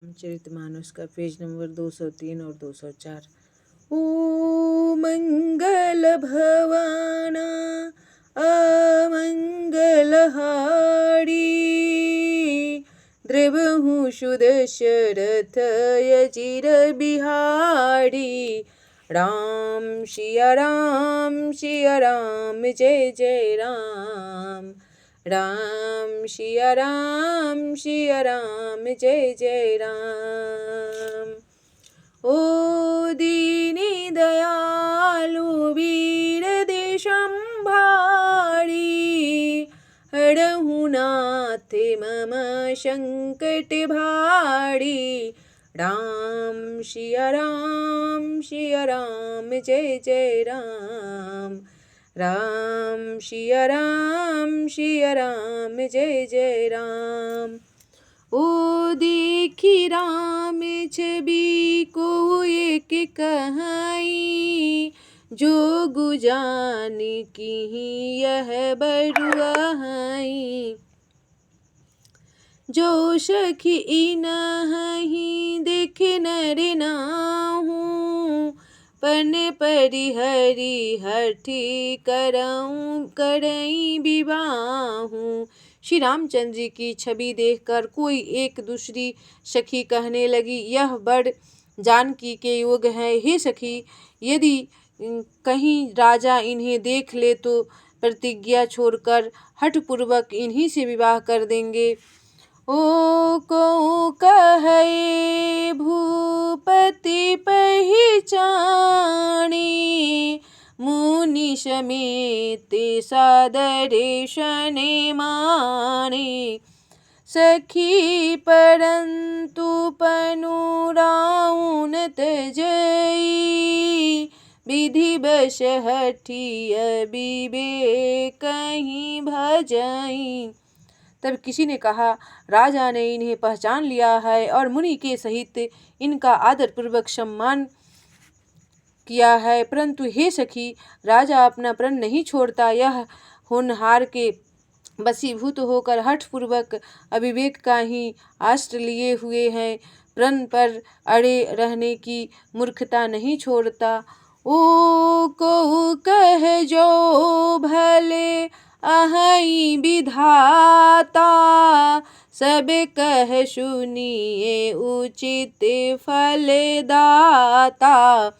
रामचरितमानस का page number 203 और 204। ओ मंगल भवाना अमंगलहारी, द्रवहु सुदशरथ यजिर बिहारी। राम सिया राम जय जय राम। राम सिया राम जय जय राम। ओ दीनी दयालु वीर देशंभारी, हरहु नाथ मम संकट भारी। राम सिया राम जय जय राम। राम सिया राम जय जय राम। ओ देखी राम छवि को एक कहाई, जोगु जान की यह बरुआई। जो सखी इनहि देख नर नाहु, पन परिहरि हठि करई विवाहु। श्री रामचंद्र जी की छवि देखकर कोई एक दूसरी सखी कहने लगी, यह बड़ जानकी के योग है। हे सखी, यदि कहीं राजा इन्हें देख ले तो प्रतिज्ञा छोड़कर हठपूर्वक इन्हीं से विवाह कर देंगे। ओ को कहे भूपति पहचाने, मुनि समेत सादर शने माने। सखी परंतु पनुराउन तजई, विधि बश हठि अविवेक कहीं भजई। तब किसी ने कहा, राजा ने इन्हें पहचान लिया है और मुनि के सहित इनका आदर पूर्वक सम्मान किया है, परंतु हे सखी, राजा अपना प्रण नहीं छोड़ता। यह होनहार के वशीभूत होकर हठपूर्वक अविवेक का ही आश्रय लिए हुए हैं, प्रण पर अड़े रहने की मूर्खता नहीं छोड़ता। ओ को कह जो भले अहै विधाता, सब कह सुनिए उचित फल दाता।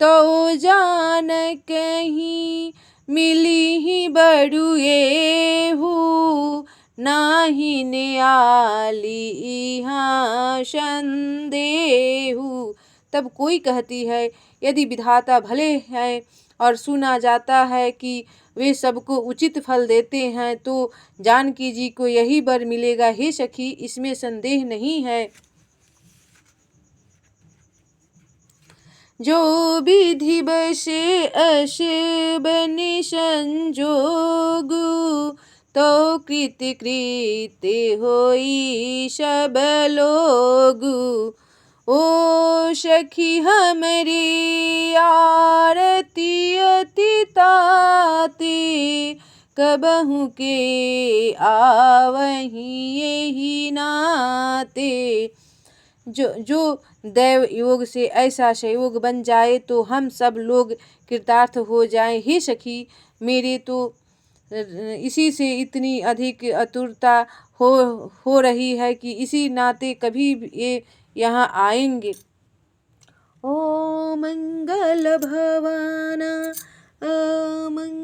तो जान कहीं मिली ही बड़ुएहु, नाही न्याली इहाँ संदेहु। तब कोई कहती है, यदि विधाता भले हैं और सुना जाता है कि वे सबको उचित फल देते हैं, तो जानकी जी को यही वर मिलेगा। हे सखी, इसमें संदेह नहीं है। जो विधि बसे अस बनि संजोगु, तो कृत कृत होई सब लोगु। ओ सखी हमरी आरती अति ताते, कबहु के आवही यही नाते। जो दैव योग से ऐसा संयोग बन जाए तो हम सब लोग कृतार्थ हो जाएं। हे सखी, मेरे तो इसी से इतनी अधिक आतुरता हो रही है कि इसी नाते कभी ये यहाँ आएंगे। ओ मंगल भवाना अमंगलहारी,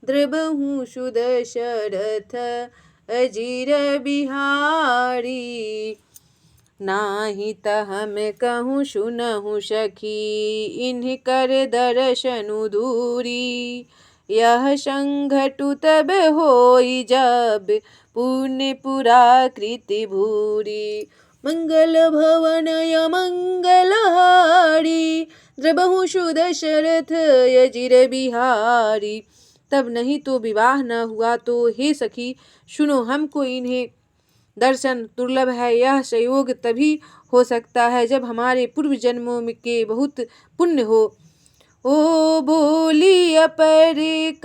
द्रवहु सुदशरथ अजिर बिहारी। नाही त हम कहूँ सुनहु सखी, इन्ह कर दर्शनु दूरी। यह संघटु तब होई जब पुण्य पुरा कृति भूरी। मंगल भवन अमंगलहारी, द्रवहु सुदशरथ अजिर बिहारी। तब नहीं तो विवाह न हुआ तो हे सखी सुनो, हमको इन्हें दर्शन दुर्लभ है। यह संयोग तभी हो सकता है जब हमारे पूर्व जन्मों के बहुत पुण्य हो। ओ बोली अपर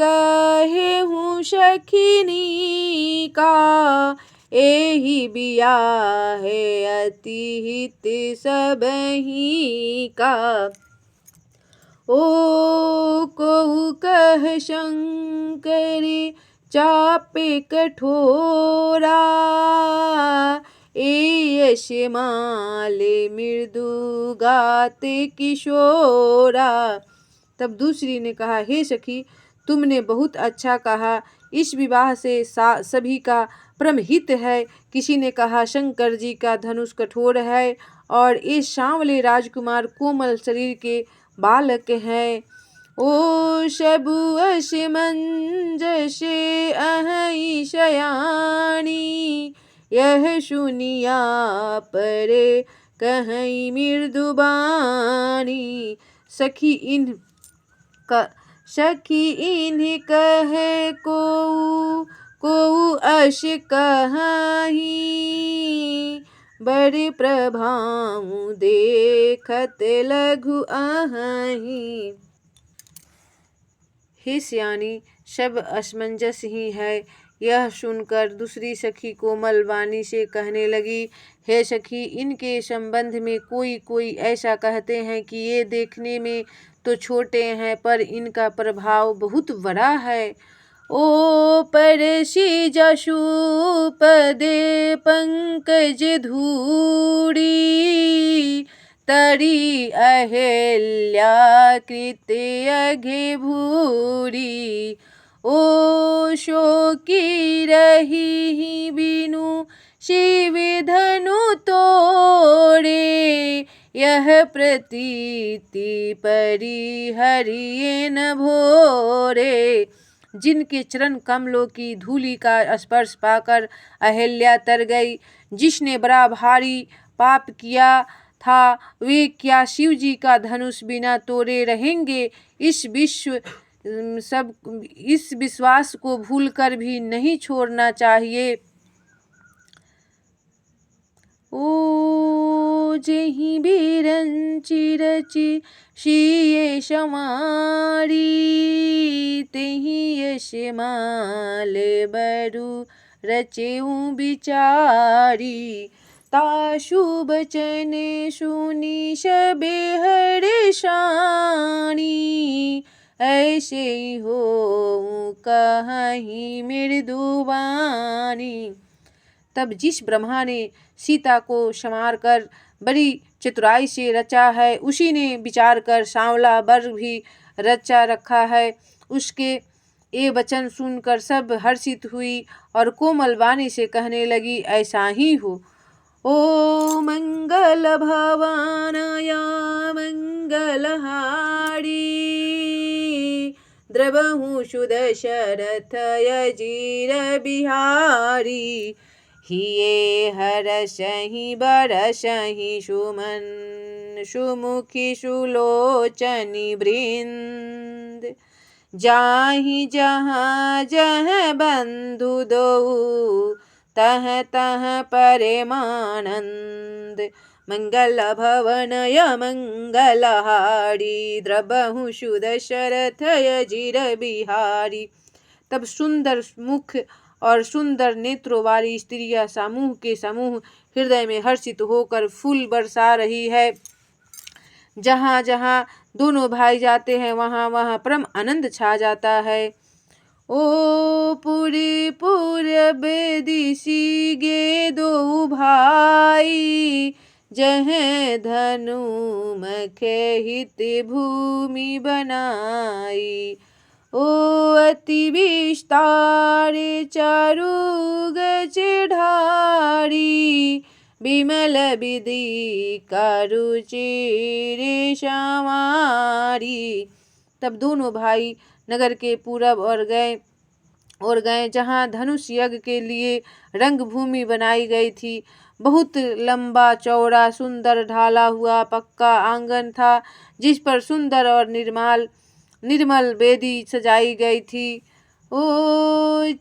कहे हूँ सखिनी का, एहि बियाह अति हित सबहि का। ओ कहु कह शंकर चापे कठोरा, ए यश माले मृदु गाते किशोरा। तब दूसरी ने कहा, हे सखी, तुमने बहुत अच्छा कहा, इस विवाह से सभी का परम हित है। किसी ने कहा, शंकर जी का धनुष कठोर है और इस सांवले राजकुमार कोमल शरीर के बालक हैं। ओ शबु असमंजसे अहि शयानी, यह सुनिया परे कहीं मृदुबानी। सखी इन्हीं कहे को अश कहीं, बड़े प्रभाव देखत लघु अहीं। हे सियानी, सब असमंजस ही है। यह सुनकर दूसरी सखी कोमल वाणी से कहने लगी, हे सखी, इनके संबंध में कोई ऐसा कहते हैं कि ये देखने में तो छोटे हैं पर इनका प्रभाव बहुत बड़ा है। ओ परसी जशु पदे पंकज धूरी, तरी अहिल्या कृत अघे भूरी। ओ शोकी रही बिनु शिव धनु तोड़े, यह प्रतीति परी हरिये न भोरे। जिनके चरण कमलों की धूलि का स्पर्श पाकर अहिल्या तर गई, जिसने बड़ा भारी पाप किया था, वे क्या शिव जी का धनुष बिना तोड़े रहेंगे। इस विश्वास को भूलकर भी नहीं छोड़ना चाहिए। ओ जेहि भी रची शिये समारी, तेहि यश माल बरु रचेऊ बिचारी। ताशु बचन सुनी सबे हर्षानी, ऐसे हो कहीं मृदुबानी। तब जिस ब्रह्मा ने सीता को संवार कर बड़ी चतुराई से रचा है, उसी ने विचार कर सांवला वर भी रचा रखा है। उसके ये वचन सुनकर सब हर्षित हुई और कोमल वाणी से कहने लगी, ऐसा ही हो। ओ मंगल भवानया मंगलहारी, द्रवहु सुदशरथ अजीर बिहारी। हिये हरषहि बरषहि सुमन सुमुखी सुलोचनी वृंद, जाहि जहाँ जह बंधु दो, तह तह परमानंद। मंगल भवनय मंगलहारी, द्रबहु सुदशरथ अजीर बिहारी। तब सुंदर मुख और सुंदर नेत्रों वाली स्त्रियां समूह के समूह हृदय में हर्षित होकर फूल बरसा रही है। जहाँ जहाँ दोनों भाई जाते हैं वहाँ वहाँ परम आनंद छा जाता है। ओ पूरे पूरब दिशि गे दो भाई, जह धनु मखे हित भूमि बनाई। ओ अति विस्तार चारु गज ढारी, विमल विधि करु चिर संवारी। तब दोनों भाई नगर के पूरब और गए जहाँ धनुष यज्ञ के लिए रंग भूमि बनाई गई थी। बहुत लंबा चौड़ा सुंदर ढाला हुआ पक्का आंगन था, जिस पर सुंदर और निर्मल वेदी सजाई गई थी। ओ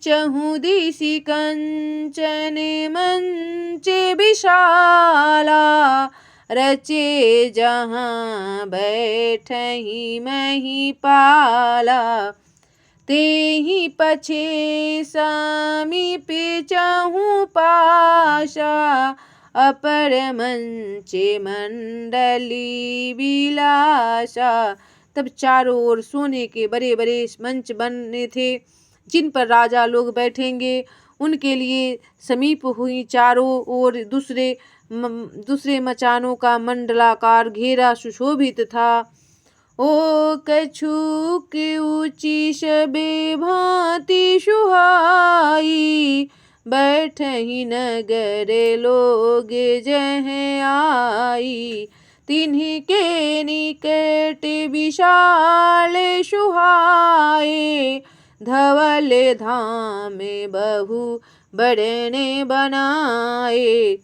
चहु दिशि कंचन मंच विशाला, रचे जहाँ बैठहि महिपाला। तेहि पछे समीपे चहु पाशा, अपर मंचे मंडली विलासा। तब चारों ओर सोने के बड़े बड़े मंच बने थे, जिन पर राजा लोग बैठेंगे। उनके लिए समीप हुई चारों ओर दूसरे मचानों का मंडलाकार घेरा सुशोभित था। ओ कछुक ऊंची शबे भांति सुहाई, बैठहि नगर लोग जह आई। तिन्हि के निकट विशाल सुहाए, धवल धाम बहु बड़ने बनाए।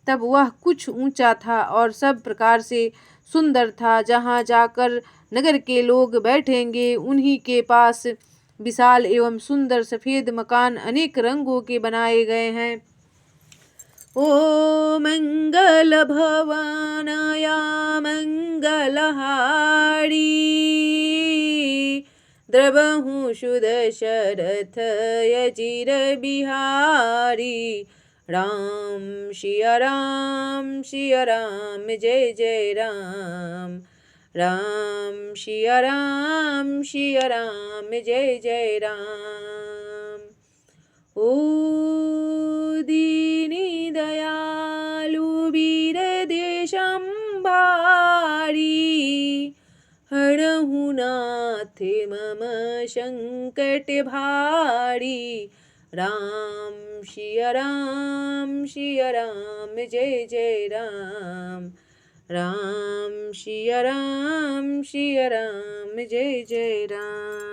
तब वह कुछ ऊंचा था और सब प्रकार से सुंदर था। जहाँ जाकर नगर के लोग बैठेंगे, उन्हीं के पास विशाल एवं सुंदर सफेद मकान अनेक रंगों के बनाए गए हैं। ओ मंगल भवनया मंगलहारी, द्रवहु सुदशरथ अचिर बिहारी। राम सिया राम सिया राम जय जय राम, राम सिया राम जय जय राम। ओ दीनी दयालु वीर देशंभारी, हरहु नाथ मम संकट भारी। राम सिया राम जय जय राम, राम सिया राम जय जय राम।